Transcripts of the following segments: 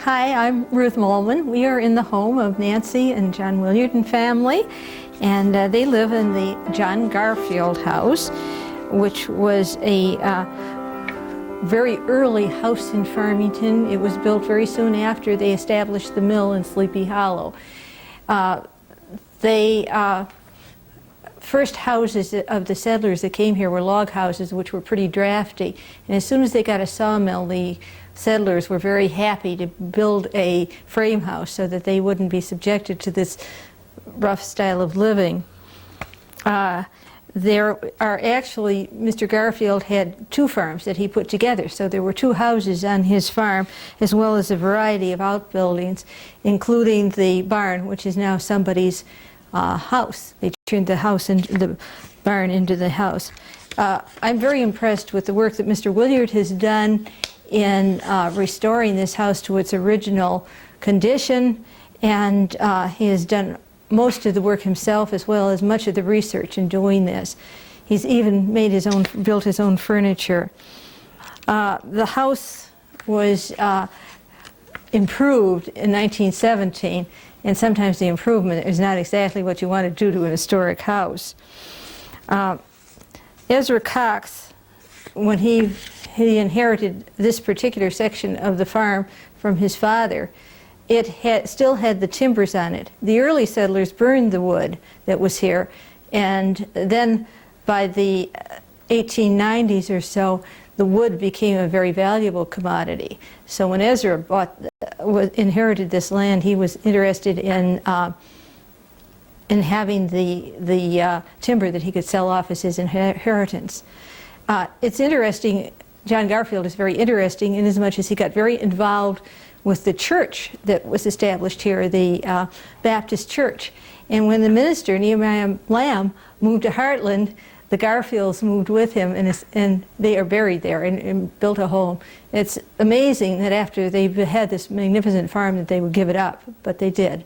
Hi, I'm Ruth Molman. We are in the home of Nancy and John Williard and family, and they live in the John Garfield House, which was a very early house in Farmington. It was built very soon after they established the mill in Sleepy Hollow. First houses of the settlers that came here were log houses, which were pretty drafty. And as soon as they got a sawmill, the settlers were very happy to build a frame house so that they wouldn't be subjected to this rough style of living. There are actually, Mr. Garfield had two farms that he put together, so there were two houses on his farm, as well as a variety of outbuildings, including the barn, which is now somebody's house. They turned the house into the barn into the house. I'm very impressed with the work that Mr. Williard has done in restoring this house to its original condition, and he has done most of the work himself, as well as much of the research in doing this. He's even made his own, built his own furniture. The house was improved in 1917, and sometimes the improvement is not exactly what you want to do to an historic house. Ezra Cox, when he inherited this particular section of the farm from his father, it still had the timbers on it. The early settlers burned the wood that was here, and then by the 1890s or so, the wood became a very valuable commodity. So when Ezra inherited this land, he was interested in having the timber that he could sell off as his inheritance. It's interesting, John Garfield is very interesting in as much as he got very involved with the church that was established here, the Baptist church. And when the minister, Nehemiah Lamb, moved to Heartland, the Garfields moved with him, and they are buried there and built a home. It's amazing that after they had this magnificent farm that they would give it up, but they did.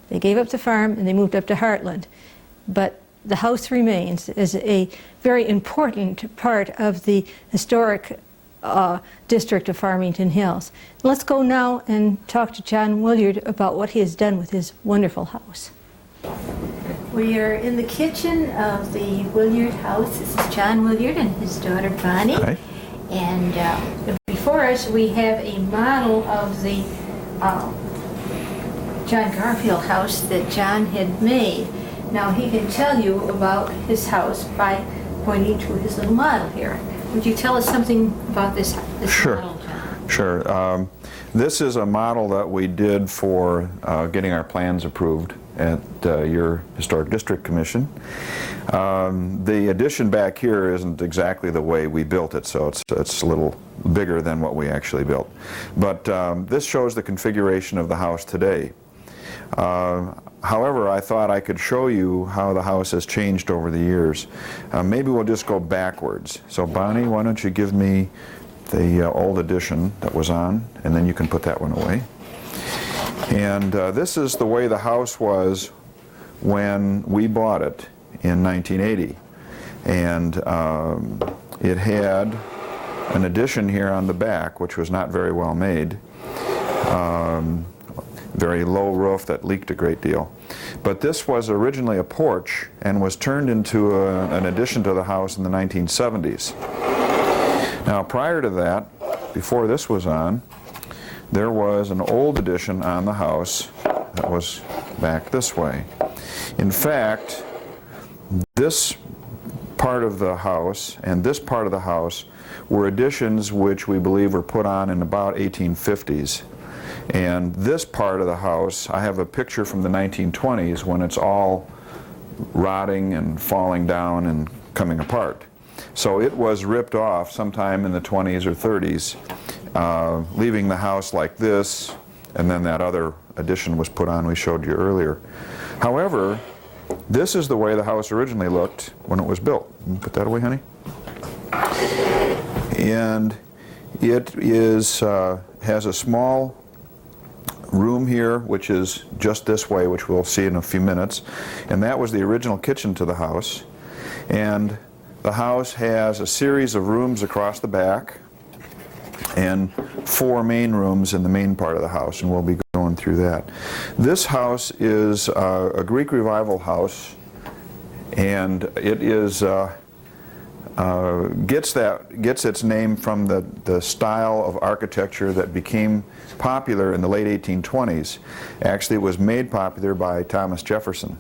They gave up the farm and they moved up to Heartland. But the house remains as a very important part of the historic district of Farmington Hills. Let's go now and talk to John Williard about what he has done with his wonderful house. We are in the kitchen of the Williard house. This is John Williard and his daughter Bonnie. Hi. And before us we have a model of the John Garfield house that John had made. Now he can tell you about his house by pointing to his little model here. Would you tell us something about this model, John? Sure. This is a model that we did for getting our plans approved at your Historic District Commission. The addition back here isn't exactly the way we built it, so it's a little bigger than what we actually built. But this shows the configuration of the house today. However, I thought I could show you how the house has changed over the years. Maybe we'll just go backwards. So Bonnie, why don't you give me the old edition that was on, and then you can put that one away. And this is the way the house was when we bought it in 1980. And it had an addition here on the back, which was not very well made. Very low roof that leaked a great deal. But this was originally a porch and was turned into an addition to the house in the 1970s. Now prior to that, before this was on, there was an old addition on the house that was back this way. In fact, this part of the house and this part of the house were additions which we believe were put on in about 1850s. And this part of the house, I have a picture from the 1920s when it's all rotting and falling down and coming apart. So it was ripped off sometime in the 20s or 30s, leaving the house like this, and then that other addition was put on we showed you earlier. However, this is the way the house originally looked when it was built. Put that away, honey. And it is has a small room here, which is just this way, which we'll see in a few minutes, and that was the original kitchen to the house. And the house has a series of rooms across the back, and 4 main rooms in the main part of the house, and we'll be going through that. This house is a Greek Revival house, and it is gets its name from the style of architecture that became popular in the late 1820s. Actually, it was made popular by Thomas Jefferson.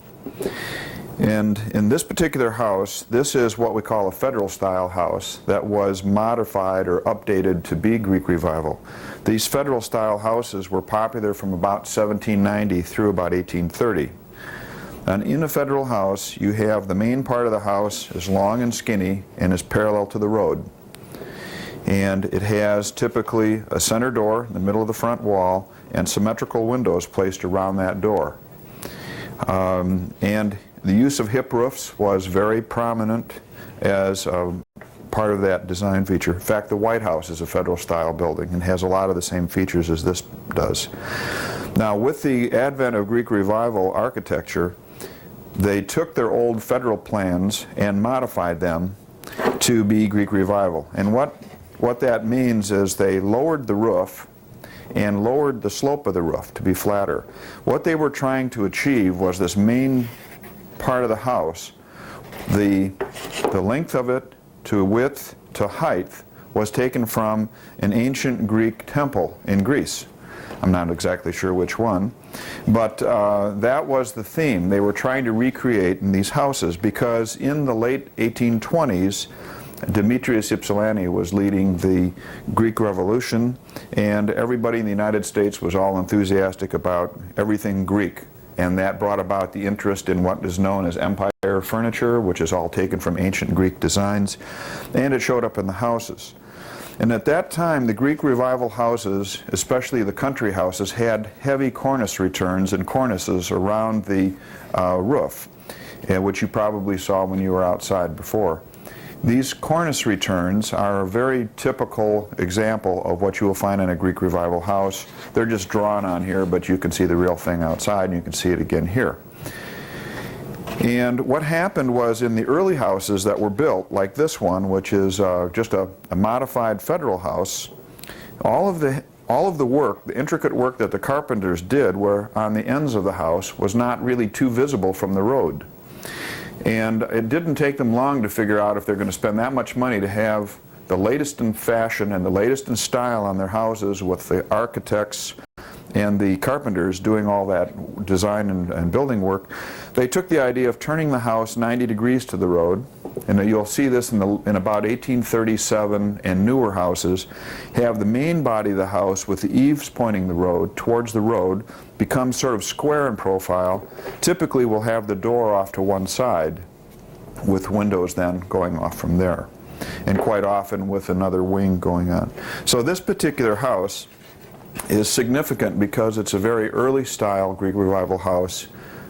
And in this particular house, this is what we call a federal style house that was modified or updated to be Greek Revival. These federal style houses were popular from about 1790 through about 1830. And in a federal house, you have the main part of the house is long and skinny and is parallel to the road. And it has typically a center door in the middle of the front wall and symmetrical windows placed around that door. And the use of hip roofs was very prominent as part of that design feature. In fact, the White House is a federal style building and has a lot of the same features as this does. Now, with the advent of Greek Revival architecture, they took their old federal plans and modified them to be Greek Revival. And what that means is they lowered the roof and lowered the slope of the roof to be flatter. What they were trying to achieve was this main part of the house, the length of it to width to height was taken from an ancient Greek temple in Greece. I'm not exactly sure which one, but that was the theme they were trying to recreate in these houses, because in the late 1820s Demetrius Ypsilanti was leading the Greek Revolution, and everybody in the United States was all enthusiastic about everything Greek. And that brought about the interest in what is known as empire furniture, which is all taken from ancient Greek designs, and it showed up in the houses. And at that time, the Greek Revival houses, especially the country houses, had heavy cornice returns and cornices around the roof, which you probably saw when you were outside before. These cornice returns are a very typical example of what you will find in a Greek Revival house. They're just drawn on here, but you can see the real thing outside, and you can see it again here. And what happened was, in the early houses that were built, like this one, which is just a modified federal house, all of the work, the intricate work that the carpenters did were on the ends of the house, was not really too visible from the road. And it didn't take them long to figure out if they're going to spend that much money to have the latest in fashion and the latest in style on their houses, with the architects and the carpenters doing all that design and building work. They took the idea of turning the house 90 degrees to the road, and you'll see this in about 1837, and newer houses have the main body of the house with the eaves pointing the road towards the road, becomes sort of square in profile. Typically we'll have the door off to one side with windows then going off from there, and quite often with another wing going on. So this particular house is significant because it's a very early style Greek Revival house,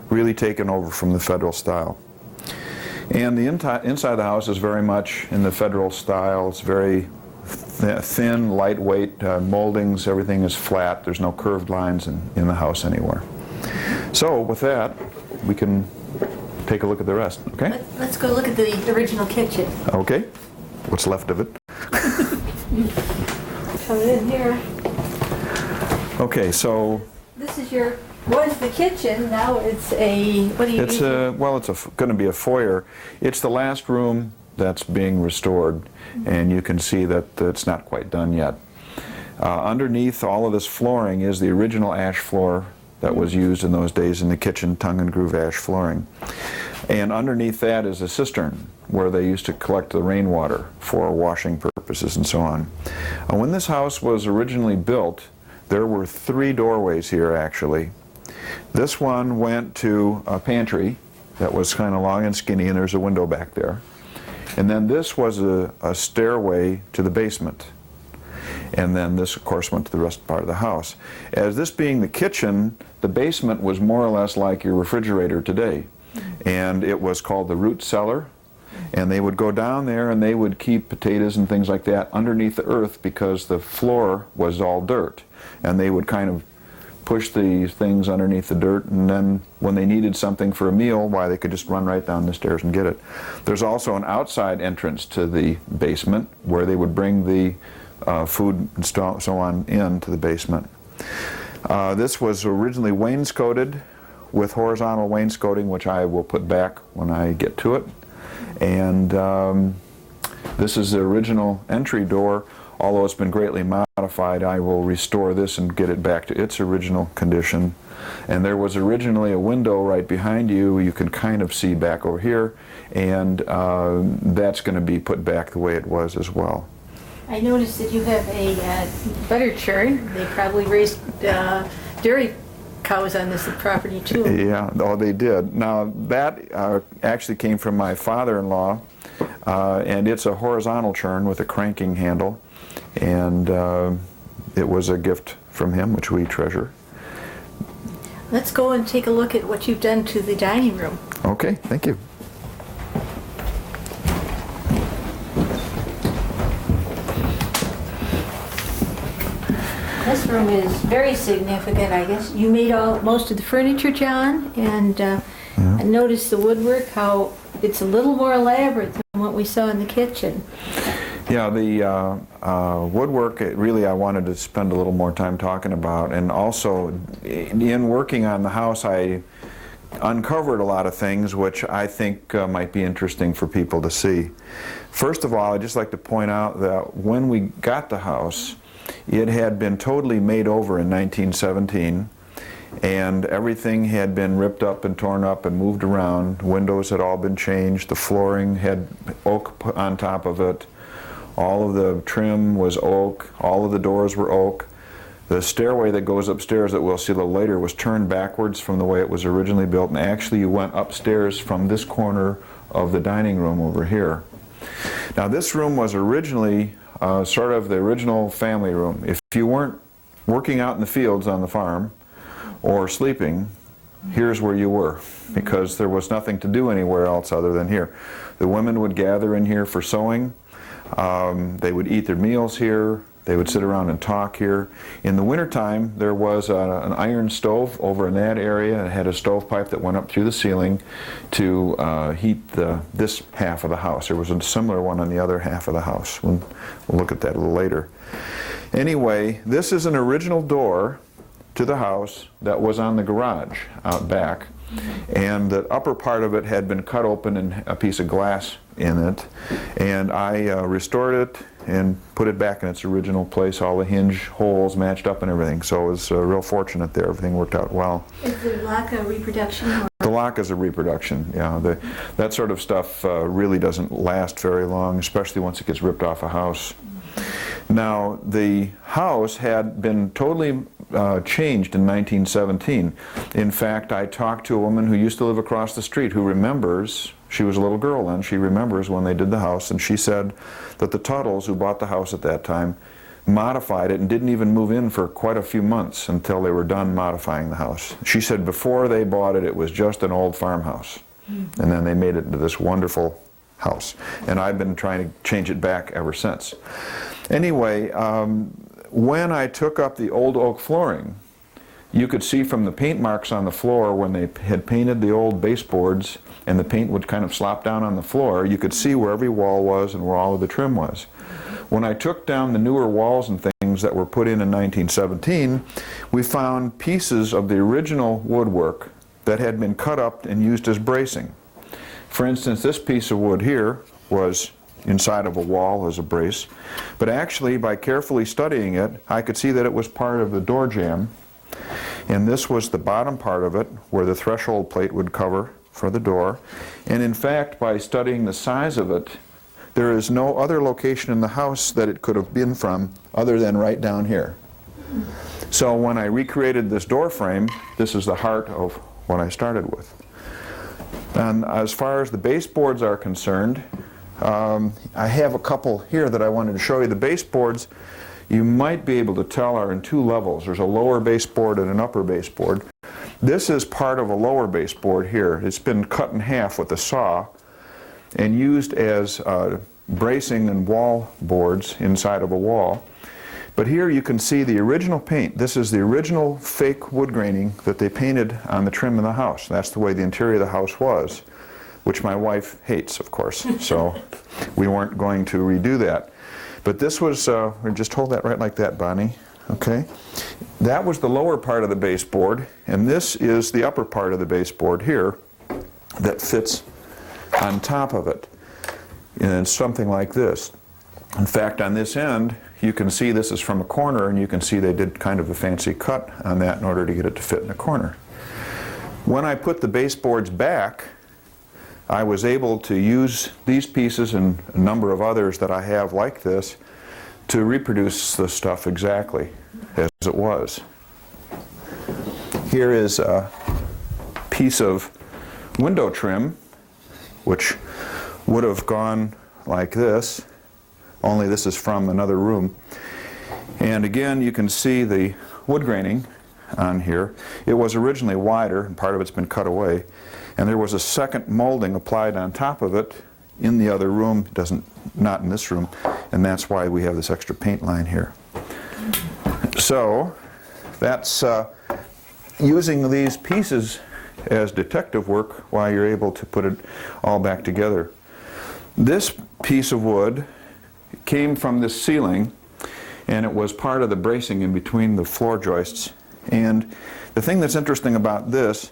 really taken over from the federal style. And the inside of the house is very much in the federal style. It's very thin, lightweight moldings. Everything is flat. There's no curved lines in the house anywhere. So with that, we can take a look at the rest, okay? Let's go look at the original kitchen. Okay. What's left of it. Come in here. Okay, so This is was the kitchen, now it's a, what do you use? Well, it's going to be a foyer. It's the last room that's being restored, and you can see that it's not quite done yet. Underneath all of this flooring is the original ash floor that was used in those days in the kitchen, tongue and groove ash flooring. And underneath that is a cistern where they used to collect the rainwater for washing purposes and so on. When this house was originally built, there were 3 doorways here actually. This one went to a pantry that was kind of long and skinny, and there's a window back there. And then this was a stairway to the basement. And then this, of course, went to the rest part of the house. As this being the kitchen, the basement was more or less like your refrigerator today. And it was called the root cellar. And they would go down there and they would keep potatoes and things like that underneath the earth because the floor was all dirt. And they would kind of push these things underneath the dirt, and then when they needed something for a meal, why, they could just run right down the stairs and get it. There's also an outside entrance to the basement where they would bring the food and so on into the basement. This was originally wainscoted with horizontal wainscoting, which I will put back when I get to it. And this is the original entry door. Although it's been greatly modified, I will restore this and get it back to its original condition. And there was originally a window right behind you. You can kind of see back over here, and that's going to be put back the way it was as well. I noticed that you have a butter churn. They probably raised dairy cows on this property too. Yeah, oh, they did. Now that actually came from my father-in-law, and it's a horizontal churn with a cranking handle, and it was a gift from him, which we treasure. Let's go and take a look at what you've done to the dining room. Okay, thank you. This room is very significant, I guess. You made most of the furniture, John, and I noticed the woodwork, how it's a little more elaborate than what we saw in the kitchen. Yeah, the woodwork, really I wanted to spend a little more time talking about, and also in working on the house I uncovered a lot of things which I think might be interesting for people to see. First of all, I'd just like to point out that when we got the house, it had been totally made over in 1917, and everything had been ripped up and torn up and moved around. Windows had all been changed, the flooring had oak put on top of it. All of the trim was oak, all of the doors were oak. The stairway that goes upstairs that we'll see a little later was turned backwards from the way it was originally built, and actually you went upstairs from this corner of the dining room over here. Now this room was originally sort of the original family room. If you weren't working out in the fields on the farm or sleeping, here's where you were, because there was nothing to do anywhere else other than here. The women would gather in here for sewing. They would eat their meals here. They would sit around and talk here. In the wintertime, there was an iron stove over in that area. It had a stovepipe that went up through the ceiling to heat this half of the house. There was a similar one on the other half of the house. We'll look at that a little later. Anyway, this is an original door to the house that was on the garage out back. And the upper part of it had been cut open and a piece of glass in it, and I restored it and put it back in its original place. All the hinge holes matched up and everything, so I was real fortunate there. Everything worked out well. Is the lock a reproduction? Or? The lock is a reproduction, yeah. That sort of stuff really doesn't last very long, especially once it gets ripped off a house. Now, the house had been totally changed in 1917. In fact, I talked to a woman who used to live across the street who remembers, she was a little girl then, she remembers when they did the house, and she said that the Tuttles, who bought the house at that time, modified it and didn't even move in for quite a few months until they were done modifying the house. She said before they bought it, it was just an old farmhouse. Mm-hmm. And then they made it into this wonderful house. And I've been trying to change it back ever since. Anyway, when I took up the old oak flooring, you could see from the paint marks on the floor when they had painted the old baseboards and the paint would kind of slop down on the floor, you could see where every wall was and where all of the trim was. When I took down the newer walls and things that were put in 1917, we found pieces of the original woodwork that had been cut up and used as bracing. For instance, this piece of wood here was inside of a wall as a brace, but actually by carefully studying it, I could see that it was part of the door jamb, and this was the bottom part of it where the threshold plate would cover for the door. And in fact, by studying the size of it, there is no other location in the house that it could have been from other than right down here. So when I recreated this door frame, this is the heart of what I started with. And as far as the baseboards are concerned, I have a couple here that I wanted to show you. The baseboards, you might be able to tell, are in two levels. There's a lower baseboard and an upper baseboard. This is part of a lower baseboard here. It's been cut in half with a saw and used as bracing and wall boards inside of a wall. But here you can see the original paint. This is the original fake wood graining that they painted on the trim of the house. That's the way the interior of the house was, which my wife hates, of course, so we weren't going to redo that. But this was, just hold that right like that, Bonnie. Okay. That was the lower part of the baseboard, and this is the upper part of the baseboard here that fits on top of it. And it's something like this. In fact, on this end, you can see this is from a corner, and you can see they did kind of a fancy cut on that in order to get it to fit in a corner. When I put the baseboards back, I was able to use these pieces and a number of others that I have like this to reproduce the stuff exactly as it was. Here is a piece of window trim which would have gone like this, only this is from another room. And again, you can see the wood graining on here. It was originally wider, and part of it's been cut away, and there was a second molding applied on top of it in the other room, not in this room, and that's why we have this extra paint line here. So that's using these pieces as detective work while you're able to put it all back together. This piece of wood came from this ceiling, and it was part of the bracing in between the floor joists. And the thing that's interesting about this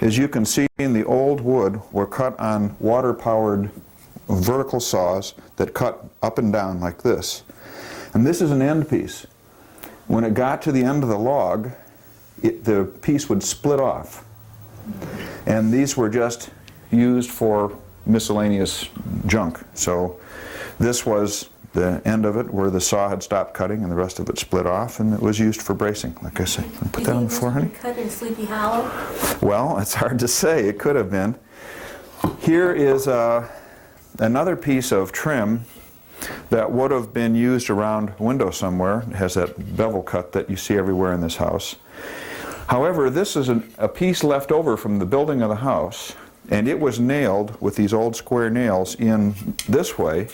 is you can see in the old wood were cut on water-powered vertical saws that cut up and down like this. And this is an end piece. When it got to the end of the log, the piece would split off. And these were just used for miscellaneous junk. So this was the end of it where the saw had stopped cutting and the rest of it split off, and it was used for bracing, like I say. Put that on the floor, honey. Cut in Sleepy Hollow? Well, it's hard to say. It could have been. Here is another piece of trim that would have been used around a window somewhere. It has that bevel cut that you see everywhere in this house. However, this is a piece left over from the building of the house, and it was nailed with these old square nails in this way,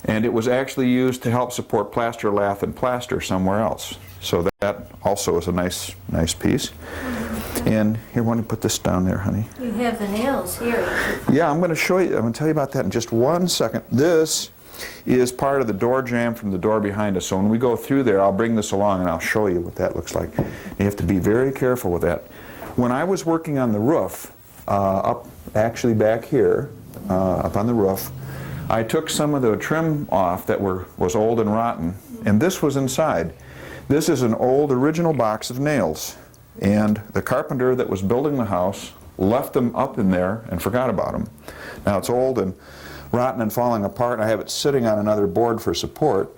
and it was actually used to help support plaster, lath, and plaster somewhere else. So that also is a nice piece. And here, why don't you put this down there, honey? You have the nails here. Yeah, I'm going to show you. I'm going to tell you about that in just 1 second. This is part of the door jamb from the door behind us. So when we go through there, I'll bring this along and I'll show you what that looks like. You have to be very careful with that. When I was working on the roof, up actually back here, up on the roof, I took some of the trim off that was old and rotten, and this was inside. This is an old original box of nails, and the carpenter that was building the house left them up in there and forgot about them. Now it's old and rotten and falling apart, and I have it sitting on another board for support,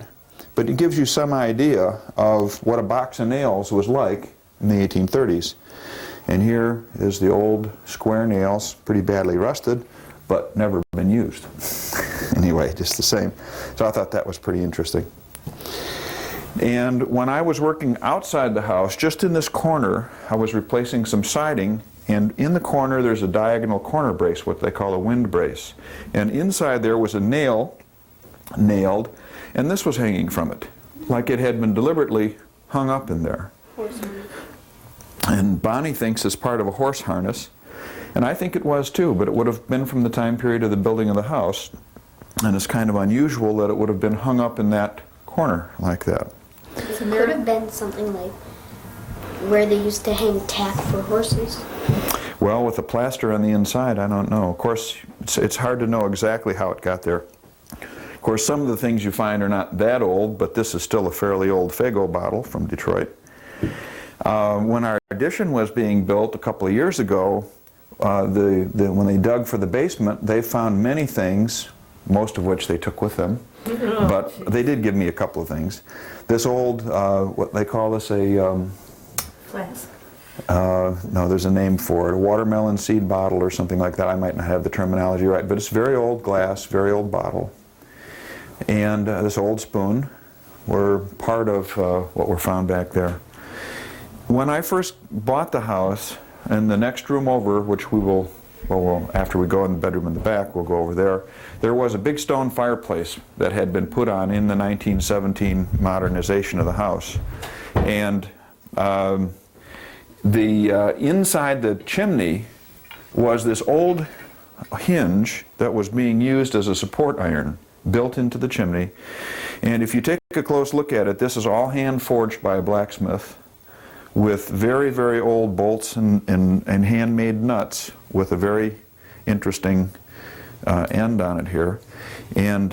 but it gives you some idea of what a box of nails was like in the 1830s. And here is the old square nails, pretty badly rusted, but never been used. Anyway, just the same. So I thought that was pretty interesting. And when I was working outside the house, just in this corner, I was replacing some siding, and in the corner there's a diagonal corner brace, what they call a wind brace. And inside there was a nail nailed, and this was hanging from it, like it had been deliberately hung up in there. And Bonnie thinks it's part of a horse harness, and I think it was too, but it would have been from the time period of the building of the house, and it's kind of unusual that it would have been hung up in that corner like that. It could have been something like where they used to hang tack for horses. Well, with the plaster on the inside, I don't know. Of course, it's hard to know exactly how it got there. Of course, some of the things you find are not that old, but this is still a fairly old Faygo bottle from Detroit. When our addition was being built a couple of years ago, when they dug for the basement, they found many things, most of which they took with them, but they did give me a couple of things. This old, what they call this, a... Flask. no, there's a name for it, a watermelon seed bottle or something like that. I might not have the terminology right, but it's very old glass, very old bottle. And this old spoon were part of what were found back there. When I first bought the house, and the next room over, which we will, well, after we go in the bedroom in the back, we'll go over there, there was a big stone fireplace that had been put on in the 1917 modernization of the house. And inside the chimney was this old hinge that was being used as a support iron. built into the chimney. And if you take a close look at it, this is all hand forged by a blacksmith with very, very old bolts and handmade nuts with a very interesting end on it here. And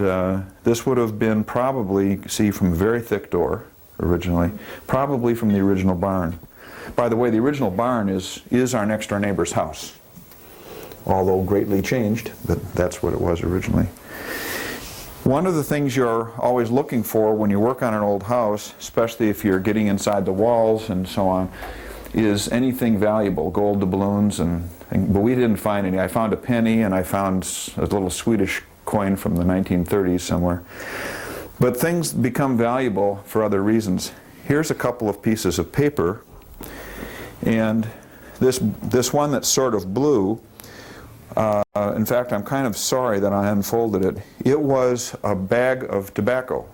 this would have been probably, see, from a very thick door originally, probably from the original barn. By the way, the original barn is our next door neighbor's house, although greatly changed, but that's what it was originally. One of the things you're always looking for when you work on an old house, especially if you're getting inside the walls and so on, is anything valuable, gold doubloons, but we didn't find any. I found a penny and I found a little Swedish coin from the 1930s somewhere. But things become valuable for other reasons. Here's a couple of pieces of paper, and this one that's sort of blue, in fact, I'm kind of sorry that I unfolded it. It was a bag of tobacco.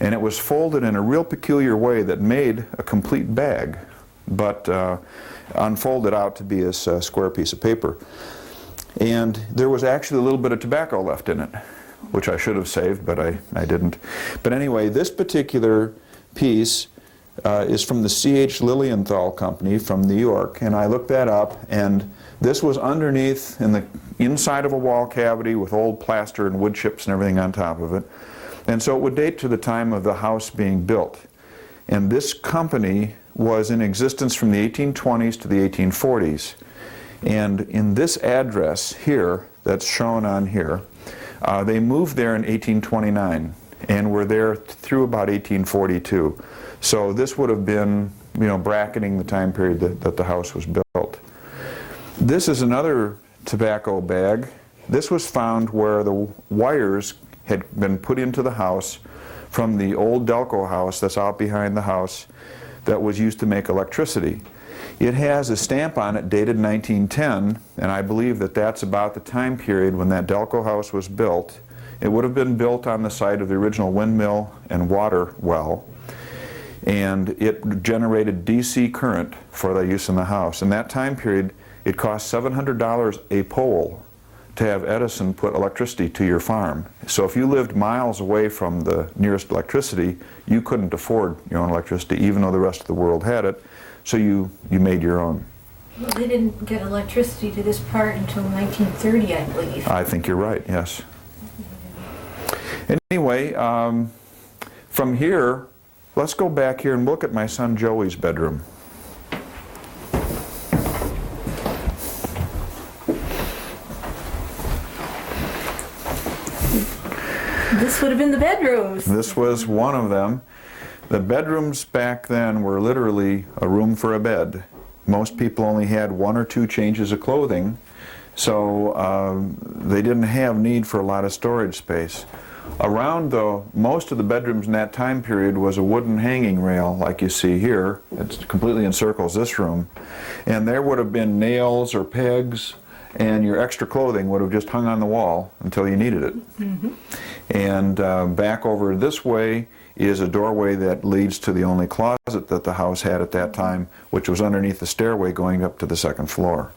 And it was folded in a real peculiar way that made a complete bag, but unfolded out to be a square piece of paper. And there was actually a little bit of tobacco left in it, which I should have saved, but I didn't. But anyway, this particular piece is from the C.H. Lilienthal Company from New York, and I looked that up, and this was underneath in the inside of a wall cavity with old plaster and wood chips and everything on top of it. And so it would date to the time of the house being built. And this company was in existence from the 1820s to the 1840s. And in this address here, that's shown on here, they moved there in 1829 and were there through about 1842. So this would have been, bracketing the time period that the house was built. This is another tobacco bag. This was found where the wires had been put into the house from the old Delco house that's out behind the house that was used to make electricity. It has a stamp on it dated 1910, and I believe that that's about the time period when that Delco house was built. It would have been built on the site of the original windmill and water well, and it generated DC current for the use in the house. In that time period, it cost $700 a pole to have Edison put electricity to your farm. So if you lived miles away from the nearest electricity, you couldn't afford your own electricity, even though the rest of the world had it, so you made your own. Well, they didn't get electricity to this part until 1930, I believe. I think you're right, yes. Anyway, from here, let's go back here and look at my son Joey's bedroom. This would have been the bedrooms. This was one of them. The bedrooms back then were literally a room for a bed. Most people only had 1 or 2 changes of clothing, so they didn't have need for a lot of storage space. Around most of the bedrooms in that time period was a wooden hanging rail like you see here. It completely encircles this room. And there would have been nails or pegs, and your extra clothing would have just hung on the wall until you needed it. Mm-hmm. And back over this way is a doorway that leads to the only closet that the house had at that time, which was underneath the stairway going up to the second floor.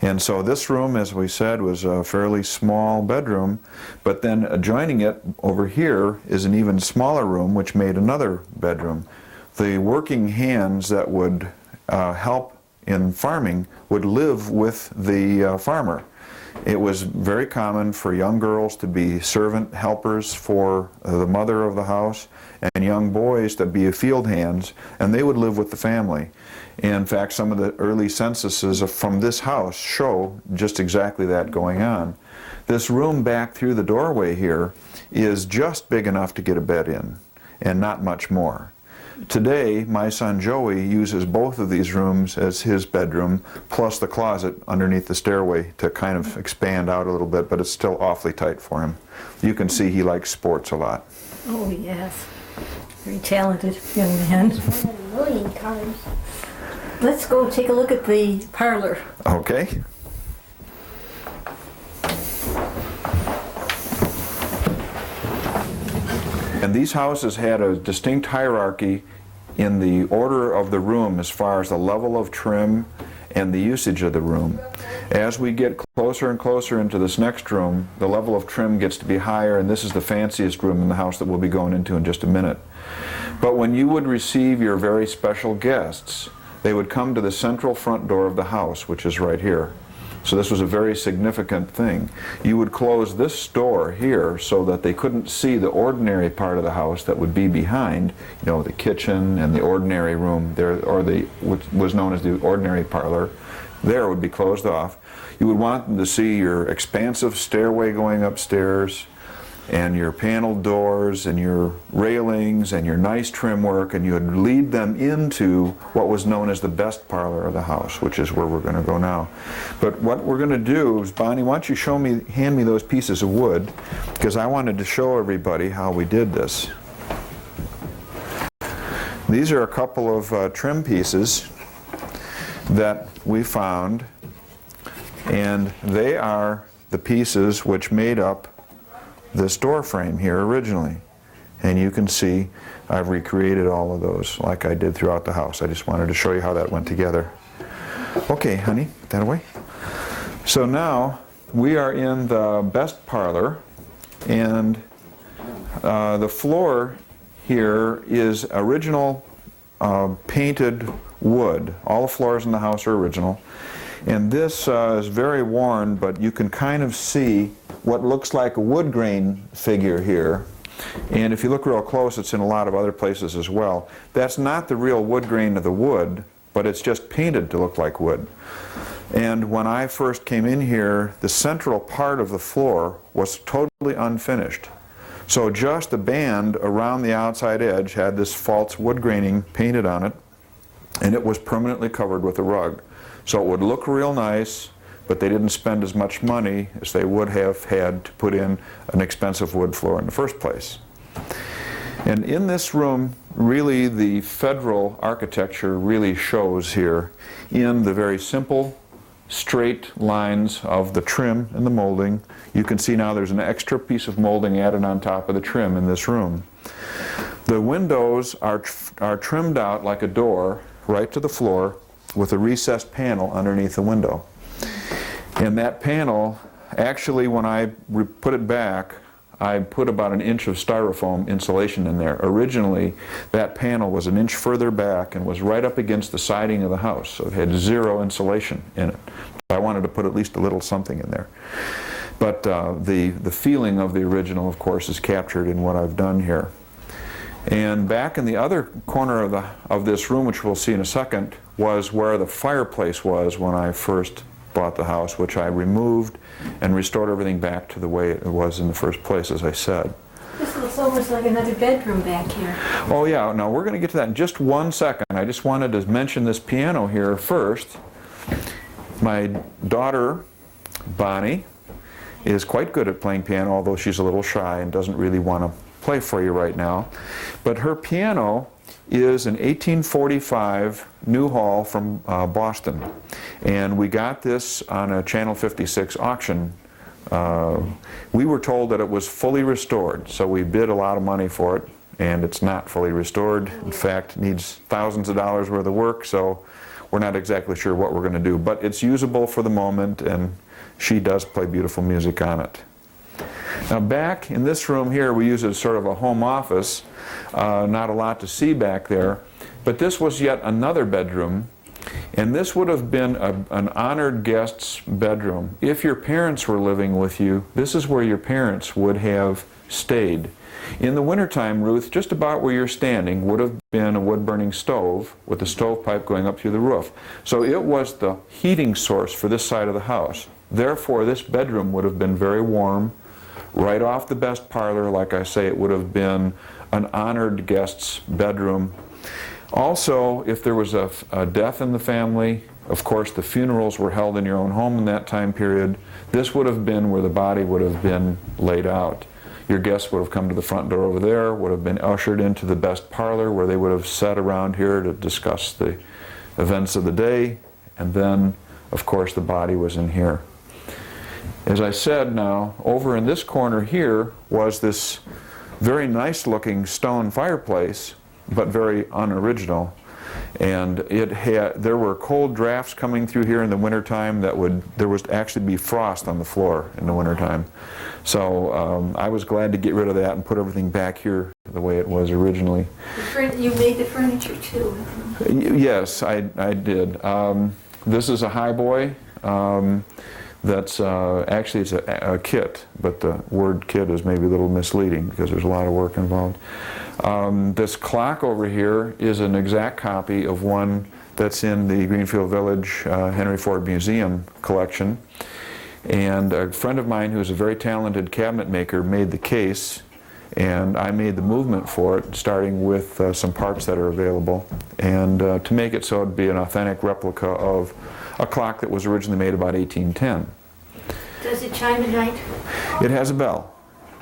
And so this room, as we said, was a fairly small bedroom, but then adjoining it over here is an even smaller room which made another bedroom. The working hands that would help in farming would live with the farmer. It was very common for young girls to be servant helpers for the mother of the house, and young boys to be field hands, and they would live with the family. In fact, some of the early censuses from this house show just exactly that going on. This room back through the doorway here is just big enough to get a bed in, and not much more. Today, my son Joey uses both of these rooms as his bedroom, plus the closet underneath the stairway to kind of expand out a little bit, but it's still awfully tight for him. You can see he likes sports a lot. Oh, yes. Very talented young man. More than a million cars. Let's go take a look at the parlor. Okay. And these houses had a distinct hierarchy in the order of the room as far as the level of trim and the usage of the room. As we get closer and closer into this next room, the level of trim gets to be higher, and this is the fanciest room in the house that we'll be going into in just a minute. But when you would receive your very special guests, they would come to the central front door of the house, which is right here. So this was a very significant thing. You would close this door here so that they couldn't see the ordinary part of the house that would be behind, you know, the kitchen and the ordinary room there, or what was known as the ordinary parlor. There would be closed off. You would want them to see your expansive stairway going upstairs, and your paneled doors and your railings and your nice trim work, and you would lead them into what was known as the best parlor of the house, which is where we're going to go now. But what we're going to do is, Bonnie, why don't you hand me those pieces of wood, because I wanted to show everybody how we did this. These are a couple of trim pieces that we found, and they are the pieces which made up this door frame here originally. And you can see I've recreated all of those like I did throughout the house. I just wanted to show you how that went together. Okay, honey, put that away. So now we are in the best parlor, and the floor here is original painted wood. All the floors in the house are original. And this is very worn, but you can kind of see what looks like a wood grain figure here. And if you look real close, it's in a lot of other places as well. That's not the real wood grain of the wood, but it's just painted to look like wood. And when I first came in here, the central part of the floor was totally unfinished. So just the band around the outside edge had this false wood graining painted on it, and it was permanently covered with a rug. So it would look real nice, but they didn't spend as much money as they would have had to put in an expensive wood floor in the first place. And in this room, really the federal architecture really shows here in the very simple, straight lines of the trim and the molding. You can see now there's an extra piece of molding added on top of the trim in this room. The windows are trimmed out like a door right to the floor with a recessed panel underneath the window. And that panel, actually when I put it back, I put about an inch of styrofoam insulation in there. Originally, that panel was an inch further back and was right up against the siding of the house, so it had zero insulation in it. I wanted to put at least a little something in there. But the feeling of the original, of course, is captured in what I've done here. And back in the other corner of this room, which we'll see in a second, was where the fireplace was when I first bought the house, which I removed and restored everything back to the way it was in the first place, as I said. This looks almost like another bedroom back here. Oh yeah, now we're going to get to that in just 1 second. I just wanted to mention this piano here first. My daughter, Bonnie, is quite good at playing piano, although she's a little shy and doesn't really want to play for you right now. But her piano is an 1845 Newhall from Boston. And we got this on a Channel 56 auction. We were told that it was fully restored, so we bid a lot of money for it, and it's not fully restored. In fact, it needs thousands of dollars worth of work, so we're not exactly sure what we're going to do. But it's usable for the moment, and she does play beautiful music on it. Now back in this room here, we use it as sort of a home office. Not a lot to see back there, but this was yet another bedroom, and this would have been an honored guest's bedroom. If your parents were living with you, this is where your parents would have stayed. In the wintertime, Ruth, just about where you're standing would have been a wood-burning stove with a stovepipe going up through the roof. So it was the heating source for this side of the house. Therefore, this bedroom would have been very warm. Right off the best parlor, like I say, it would have been an honored guest's bedroom. Also, if there was a death in the family, of course the funerals were held in your own home in that time period. This would have been where the body would have been laid out. Your guests would have come to the front door over there, would have been ushered into the best parlor where they would have sat around here to discuss the events of the day, and then, of course, the body was in here. As I said now, over in this corner here was this very nice looking stone fireplace, but very unoriginal. And there were cold drafts coming through here in the wintertime there would actually be frost on the floor in the wintertime. So I was glad to get rid of that and put everything back here the way it was originally. You made the furniture too. Yes, I did. This is a highboy. That's actually it's a kit, but the word kit is maybe a little misleading because there's a lot of work involved. This clock over here is an exact copy of one that's in the Greenfield Village Henry Ford Museum collection. And a friend of mine who's a very talented cabinet maker made the case, and I made the movement for it, starting with some parts that are available, and to make it so it'd be an authentic replica of a clock that was originally made about 1810. Does it chime at night? It has a bell,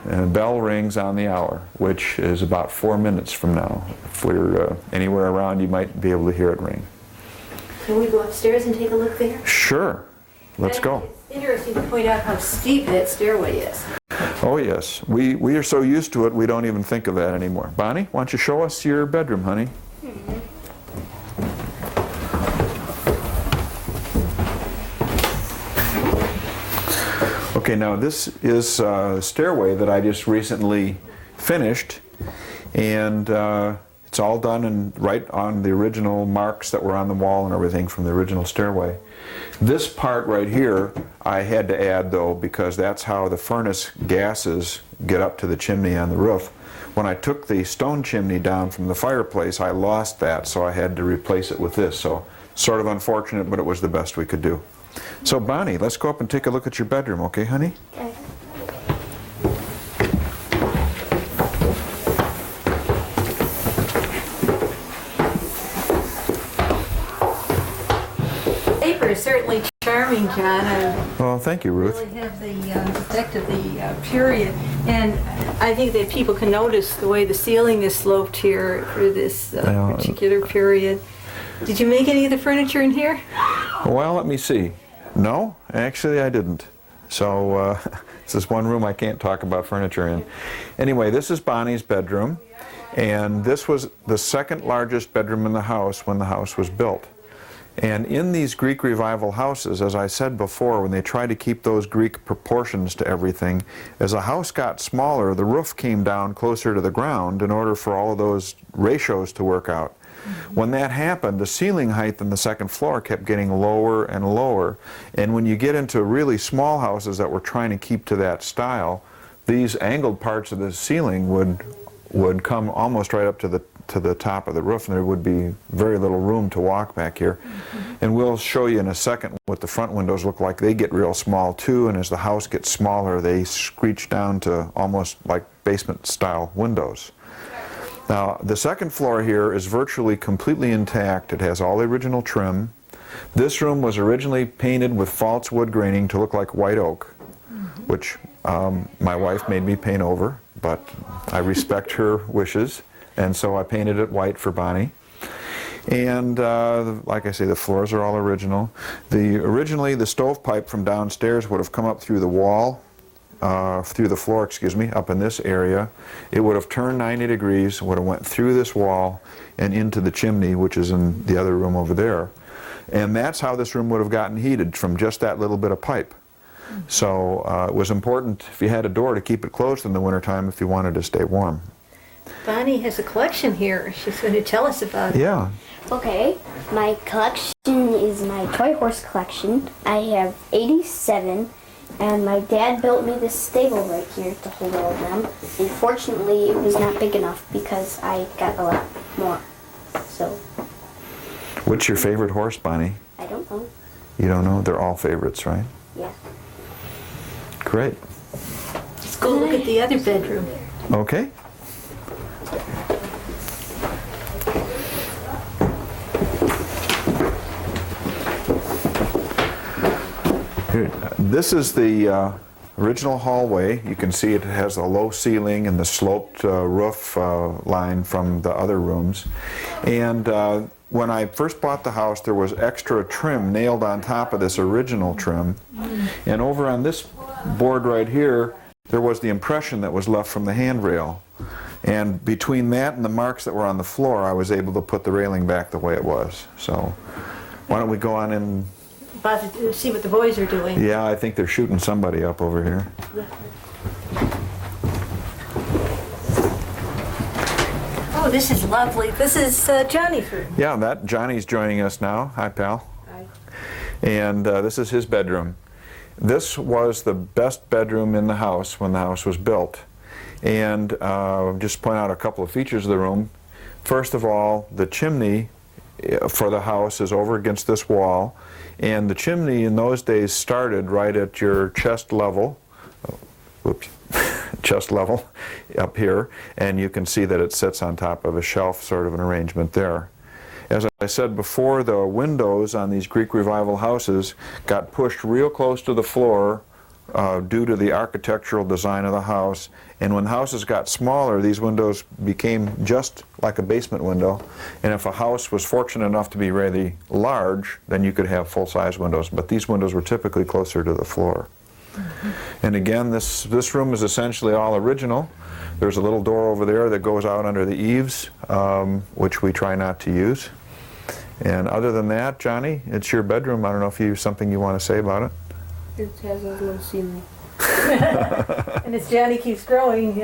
and a bell rings on the hour, which is about 4 minutes from now. If we're anywhere around, you might be able to hear it ring. Can we go upstairs and take a look there? Sure, let's go. It's interesting to point out how steep that stairway is. Oh yes, we are so used to it we don't even think of that anymore. Bonnie, why don't you show us your bedroom, honey? Okay, now this is a stairway that I just recently finished, and it's all done and right on the original marks that were on the wall and everything from the original stairway. This part right here I had to add though, because that's how the furnace gases get up to the chimney on the roof. When I took the stone chimney down from the fireplace, I lost that, so I had to replace it with this. So sort of unfortunate, but it was the best we could do. So Bonnie, let's go up and take a look at your bedroom, okay, honey? Okay. Paper is certainly charming, John. Well, thank you, Ruth. Really have the effect of the period, and I think that people can notice the way the ceiling is sloped here for this particular period. Did you make any of the furniture in here? Well, let me see. No, actually I didn't. So this is one room I can't talk about furniture in. Anyway, this is Bonnie's bedroom, and this was the second largest bedroom in the house when the house was built. And in these Greek Revival houses, as I said before, when they tried to keep those Greek proportions to everything, as the house got smaller, the roof came down closer to the ground in order for all of those ratios to work out. When that happened, the ceiling height on the second floor kept getting lower and lower, and when you get into really small houses that were trying to keep to that style, these angled parts of the ceiling would come almost right up to the top of the roof, and there would be very little room to walk back here. And we'll show you in a second what the front windows look like. They get real small too, and as the house gets smaller, they screech down to almost like basement-style windows. Now, the second floor here is virtually completely intact. It has all the original trim. This room was originally painted with false wood graining to look like white oak, which my wife made me paint over, but I respect her wishes, and so I painted it white for Bonnie. And like I say, the floors are all original. Originally, the stovepipe from downstairs would have come up through the wall, through the floor, excuse me, up in this area. It would have turned 90 degrees, would have went through this wall and into the chimney, which is in the other room over there. And that's how this room would have gotten heated, from just that little bit of pipe. So it was important, if you had a door, to keep it closed in the wintertime if you wanted to stay warm. Bonnie has a collection here. She's going to tell us about it. Yeah. Okay, my collection is my toy horse collection. I have 87. And my dad built me this stable right here to hold all of them. Unfortunately, it was not big enough because I got a lot more. So. What's your favorite horse, Bonnie? I don't know. You don't know? They're all favorites, right? Yeah. Great. Let's go look at the other bedroom. Okay. Here, this is the original hallway. You can see it has a low ceiling and the sloped roof line from the other rooms. And when I first bought the house, there was extra trim nailed on top of this original trim. And over on this board right here, there was the impression that was left from the handrail. And between that and the marks that were on the floor, I was able to put the railing back the way it was. So why don't we go on and... About to see what the boys are doing. Yeah, I think they're shooting somebody up over here. Oh, this is lovely. This is Johnny's room. Yeah, Johnny's joining us now. Hi, pal. Hi. And this is his bedroom. This was the best bedroom in the house when the house was built. And just point out a couple of features of the room. First of all, the chimney for the house is over against this wall. And the chimney in those days started right at your chest level. Whoops. Chest level up here, and you can see that it sits on top of a shelf, sort of an arrangement there. As I said before, the windows on these Greek Revival houses got pushed real close to the floor due to the architectural design of the house, and when houses got smaller, these windows became just like a basement window, and if a house was fortunate enough to be really large, then you could have full-size windows, but these windows were typically closer to the floor. And again, this room is essentially all original. There's a little door over there that goes out under the eaves, which we try not to use. And other than that, Johnny, it's your bedroom. I don't know if you have something you want to say about it. It has a little ceiling. And as Johnny keeps growing,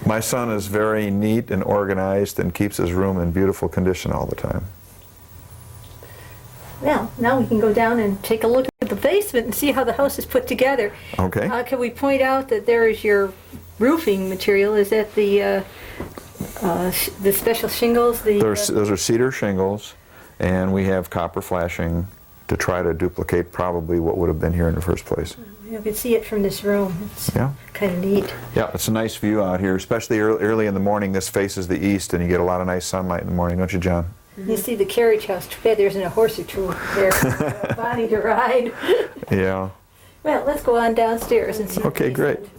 My son is very neat and organized and keeps his room in beautiful condition all the time. well, now we can go down and take a look at the basement and see how the house is put together. Okay. Can we point out that there is your roofing material? Is that the special shingles? Those are cedar shingles, and we have copper flashing to try to duplicate probably what would have been here in the first place. You can see it from this room. It's Yeah. kind of neat. Yeah, it's a nice view out here, especially early in the morning. This faces the east, and you get a lot of nice sunlight in the morning, don't you, John? You see the carriage house. Too bad there isn't a horse or two there. Bonnie to ride. Yeah. Well, let's go on downstairs and see. Okay, the great. basement.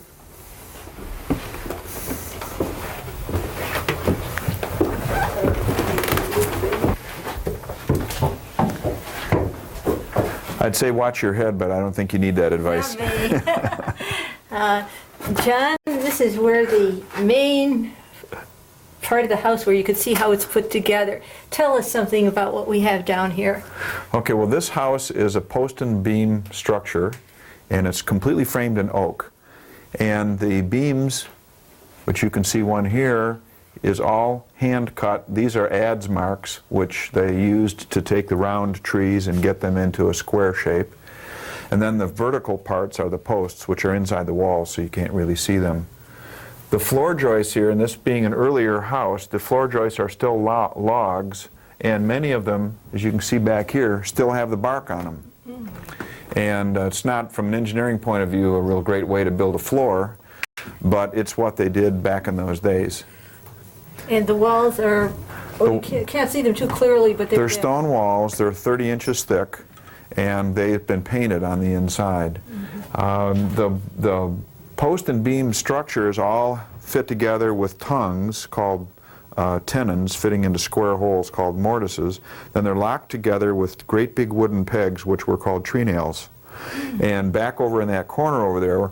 I'd say watch your head, but I don't think you need that advice. Not me. John, this is where the main part of the house where you can see how it's put together. Tell us something about what we have down here. Okay, well, this house is a post and beam structure, and it's completely framed in oak. And the beams, which you can see one here, is all hand cut. These are adze marks, which they used to take the round trees and get them into a square shape. And then the vertical parts are the posts, which are inside the walls, so you can't really see them. The floor joists here, and this being an earlier house, the floor joists are still logs, and many of them, as you can see back here, still have the bark on them. And it's not, from an engineering point of view, a real great way to build a floor, but it's what they did back in those days. And the walls are, you can't see them too clearly, but They're stone walls. They're 30 inches thick, and they've been painted on the inside. The post and beam structures all fit together with tongues called tenons fitting into square holes called mortises. Then they're locked together with great big wooden pegs, which were called tree nails. And back over in that corner over there,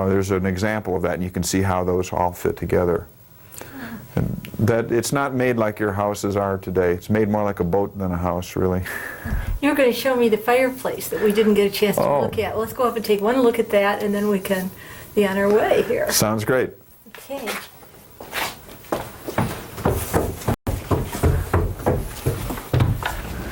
there's an example of that, and you can see how those all fit together. And that it's not made like your houses are today. It's made more like a boat than a house, really. You're going to show me the fireplace that we didn't get a chance to Oh. look at. Let's go up and take one look at that, and then we can be on our way here. Sounds great. Okay.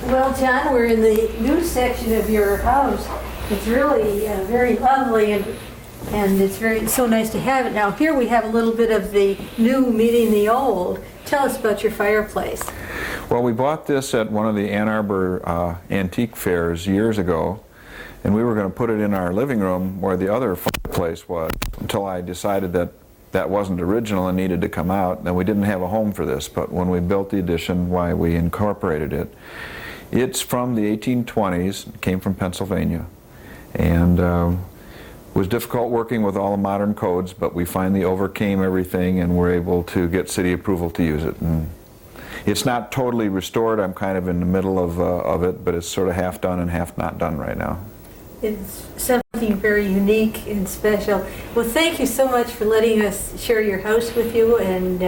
Well, John, we're in the new section of your house. It's really very lovely, and it's so nice to have it. Now, here we have a little bit of the new meeting the old. Tell us about your fireplace. Well, we bought this at one of the Ann Arbor antique fairs years ago, and we were going to put it in our living room where the other fireplace was, until I decided that that wasn't original and needed to come out. Then we didn't have a home for this, but when we built the addition, why we incorporated it. It's from the 1820s, it came from Pennsylvania, and it was difficult working with all the modern codes, but we finally overcame everything and were able to get city approval to use it. And it's not totally restored. I'm kind of in the middle of it, but it's sort of half done and half not done right now. It's something very unique and special. Well, thank you so much for letting us share your house with you, and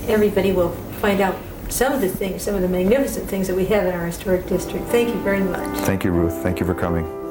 everybody will find out some of the magnificent things that we have in our historic district. Thank you very much. Thank you, Ruth. Thank you for coming.